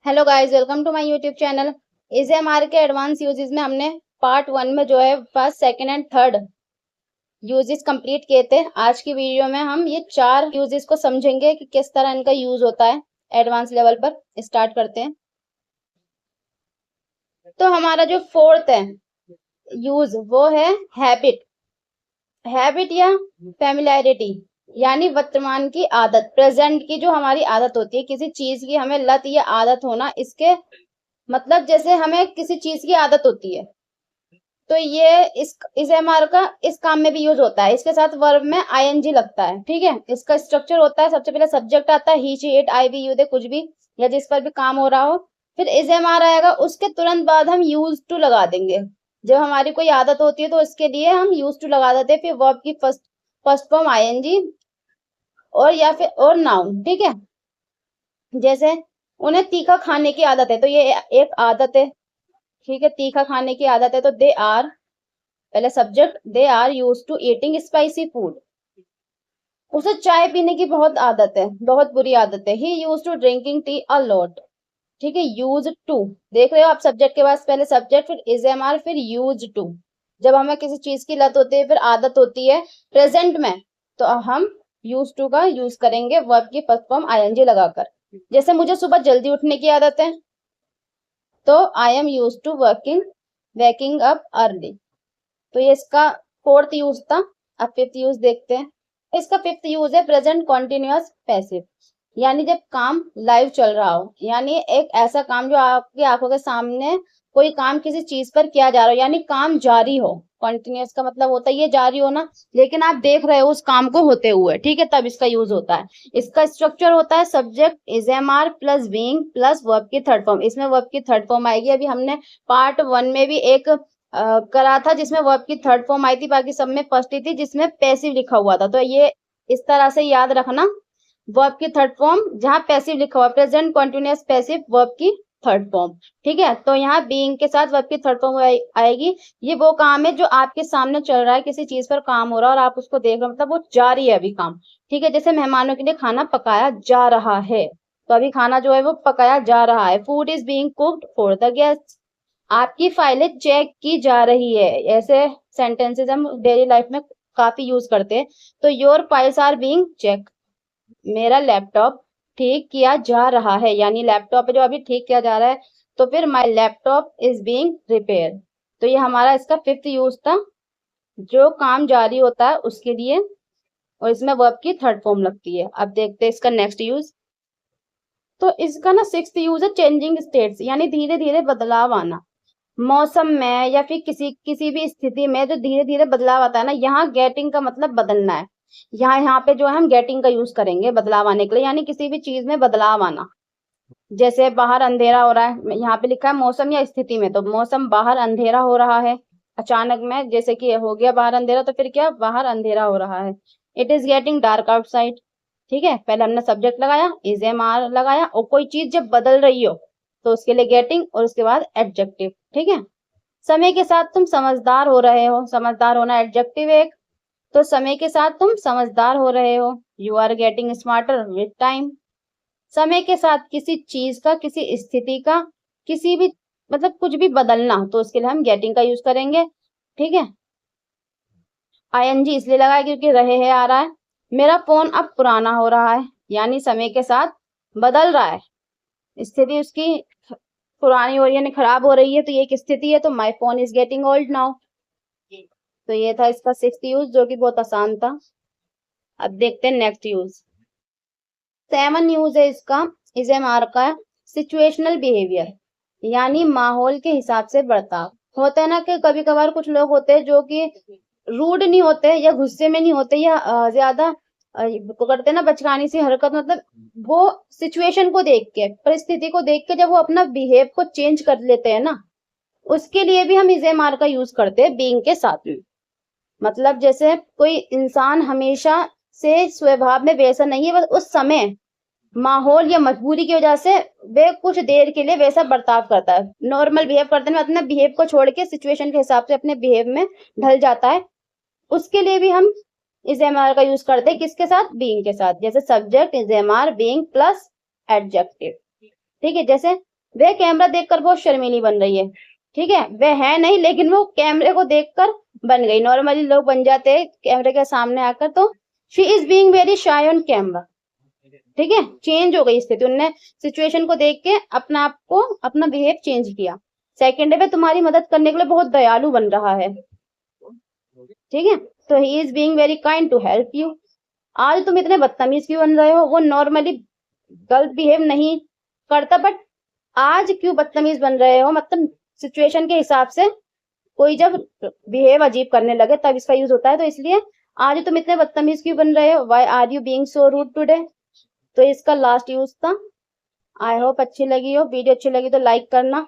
Hello guys, welcome to my YouTube channel. Is am are के advance uses में हमने part 1 में जो है first second and third uses complete किए थे। आज की वीडियो में हम ये 4 यूजेस को समझेंगे कि किस तरह इनका यूज होता है एडवांस लेवल पर। स्टार्ट करते हैं। तो हमारा जो फोर्थ है यूज वो है हैबिट। हैबिट या फेमिलियरिटी यानी वर्तमान की आदत, प्रेजेंट की जो हमारी आदत होती है, किसी चीज की हमें लत या आदत होना। इसके मतलब जैसे हमें किसी चीज की आदत होती है तो ये इस एमआर का इस काम में भी यूज होता है। इसके साथ वर्ब में आईएनजी लगता है। ठीक है, इसका स्ट्रक्चर होता है, सबसे पहले सब्जेक्ट आता है, he she it I we you they, कुछ भी या जिस पर भी काम हो रहा हो। फिर इस एमआर आएगा, उसके तुरंत बाद हम यूज टू लगा देंगे। जब हमारी कोई आदत होती है तो इसके लिए हम यूज टू लगा देते हैं। फिर वर्ब की फर्स्ट फर्स्ट फॉर्म आईएनजी और या फिर और नाउन। ठीक है, जैसे उन्हें तीखा खाने की आदत है तो ये एक आदत है। ठीक है, तीखा खाने की आदत है तो दे आर, पहले subject, they are use to eating spicy food. उसे चाय पीने की बहुत आदत है, बहुत बुरी आदत है। He use to drinking tea a lot. ठीक है, यूज टू, देख रहे हो आप, सब्जेक्ट के बाद पहले सब्जेक्ट, फिर इज एम आर, फिर यूज टू। जब हमें किसी चीज की लत होती है, फिर आदत होती है प्रेजेंट में, तो हम यूज टू का यूज करेंगे वर्ब की फर्स्ट फॉर्म आईएनजी लगाकर। जैसे मुझे सुबह जल्दी उठने की आदत है तो I am use to working waking up early. तो ये इसका फोर्थ यूज था। अब फिफ्थ यूज देखते हैं। इसका फिफ्थ यूज है प्रेजेंट कॉन्टिन्यूअस पैसिव, यानी जब काम लाइव चल रहा हो, यानी एक ऐसा काम जो आपकी आंखों के सामने कोई काम किसी चीज पर किया जा रहा हो, यानी काम जारी हो। कॉन्टिन्यूअस का मतलब होता है ये जारी होना, लेकिन आप देख रहे हो उस काम को होते हुए। ठीक है, तब इसका यूज होता है। इसका स्ट्रक्चर होता है subject is am are plus being plus verb की थर्ड फॉर्म। इसमें वर्ब की थर्ड फॉर्म आएगी। अभी हमने पार्ट 1 में भी एक करा था जिसमें वर्ब की थर्ड फॉर्म आई थी, बाकी सब में फर्स्ट ही थी जिसमें पैसिव लिखा हुआ था। तो ये इस तरह से याद रखना, वर्ब की थर्ड फॉर्म जहां पैसिव लिखा हुआ, प्रेजेंट कॉन्टिन्यूअस पैसिव वर्ब की थर्ड फॉर्म। ठीक है, तो यहाँ बीइंग के साथ वर्ब की थर्ड फॉर्म आएगी। ये वो काम है जो आपके सामने चल रहा है, किसी चीज पर काम हो रहा है और आप उसको देख रहे हो, मतलब वो जारी है अभी काम। ठीक है, जैसे मेहमानों के लिए खाना पकाया जा रहा है, तो अभी खाना जो है वो पकाया जा रहा है। Food is being cooked for the guest. आपकी फाइलें चेक की जा रही है। ऐसे सेंटेंसेस हम डेली लाइफ में काफी यूज करते हैं। तो your files are being check, मेरा लैपटॉप ठीक किया जा रहा है, यानी लैपटॉप है जो अभी ठीक किया जा रहा है। तो फिर my laptop is being repair. तो ये हमारा इसका फिफ्थ यूज था, जो काम जारी होता है उसके लिए, और इसमें वर्ब की थर्ड फॉर्म लगती है। अब देखते हैं इसका नेक्स्ट यूज। तो इसका ना सिक्स्थ यूज है चेंजिंग स्टेट्स, यानी धीरे धीरे बदलाव आना। मौसम में या फिर किसी किसी भी स्थिति में जो धीरे धीरे बदलाव आता है ना, यहाँ गेटिंग का मतलब बदलना है। यहाँ पे जो है हम गेटिंग का यूज करेंगे बदलाव आने के लिए, यानी किसी भी चीज में बदलाव आना। जैसे बाहर अंधेरा हो रहा है, यहाँ पे लिखा है मौसम या स्थिति में, तो मौसम बाहर अंधेरा हो रहा है अचानक में, जैसे कि हो गया बाहर अंधेरा, तो फिर क्या, बाहर अंधेरा हो रहा है। It is getting dark outside. ठीक है, पहले हमने सब्जेक्ट लगाया, इज एम आर लगाया, और कोई चीज जब बदल रही हो तो उसके लिए गेटिंग और उसके बाद एडजेक्टिव। ठीक है, समय के साथ तुम समझदार हो रहे हो, समझदार होना एडजेक्टिव एक। तो समय के साथ तुम समझदार हो रहे हो, you are getting smarter with time. समय के साथ किसी चीज का, किसी स्थिति का, किसी भी मतलब कुछ भी बदलना, तो उसके लिए हम गेटिंग का यूज करेंगे। ठीक है, आईएनजी इसलिए लगा है क्योंकि रहे है आ रहा है। मेरा फोन अब पुराना हो रहा है, यानी समय के साथ बदल रहा है, स्थिति उसकी पुरानी हो रही है, यानी खराब हो रही है, तो ये एक स्थिति है। तो my phone is getting old now. तो ये था इसका सिक्स्थ यूज, जो कि बहुत आसान था। अब देखते हैं नेक्स्ट यूज। सेवन यूज है इसका, इज एम आर का, सिचुएशनल बिहेवियर, यानी माहौल के हिसाब से बर्ताव। होता है ना कि कभी कभार कुछ लोग होते हैं जो कि रूड नहीं होते या गुस्से में नहीं होते या ज्यादा करते ना बचकानी सी हरकत, मतलब वो सिचुएशन को देख के, परिस्थिति को देख के जब वो अपना बिहेव को चेंज कर लेते हैं ना, उसके लिए भी हम इज एम आर का यूज करते हैं बीइंग के साथ में। मतलब जैसे कोई इंसान हमेशा से स्वभाव में वैसा नहीं है, बस उस समय माहौल या मजबूरी की वजह से वे कुछ देर के लिए वैसा बर्ताव करता है, नॉर्मल बिहेव करते हैं, अपने बिहेव को छोड़ के सिचुएशन के हिसाब से अपने बिहेव में ढल जाता है। उसके लिए भी हम इज एम आर का यूज करते हैं, किसके साथ, बीइंग के साथ। जैसे subject is am are being plus adjective. ठीक है, जैसे वह कैमरा देखकर बहुत शर्मीली बन रही है, ठीक है, वह है नहीं लेकिन वो कैमरे को देखकर बन गई। नॉर्मली लोग बन जाते हैं कैमरे के सामने आकर। तो she is being very shy on camera, ठीक है, चेंज हो गई स्थिति, उनने सिचुएशन को देख के अपना आप को अपना बिहेव चेंज किया। सेकंड है, वह तुम्हारी मदद करने के लिए बहुत दयालु बन रहा है, ठीक है, तो he is being very kind to help you. आज तुम इतने बदतमीज क्यों बन रहे हो? वो नॉर्मली गलत बिहेव नहीं करता, बट आज क्यों बदतमीज बन रहे हो? मतलब सिचुएशन के हिसाब से कोई जब बिहेव अजीब करने लगे तब इसका यूज होता है। तो इसलिए आज तुम इतने बदतमीज क्यों बन रहे हो? Why are you being so rude today? तो इसका लास्ट यूज था। आई होप अच्छी लगी हो वीडियो, अच्छी लगी तो लाइक करना।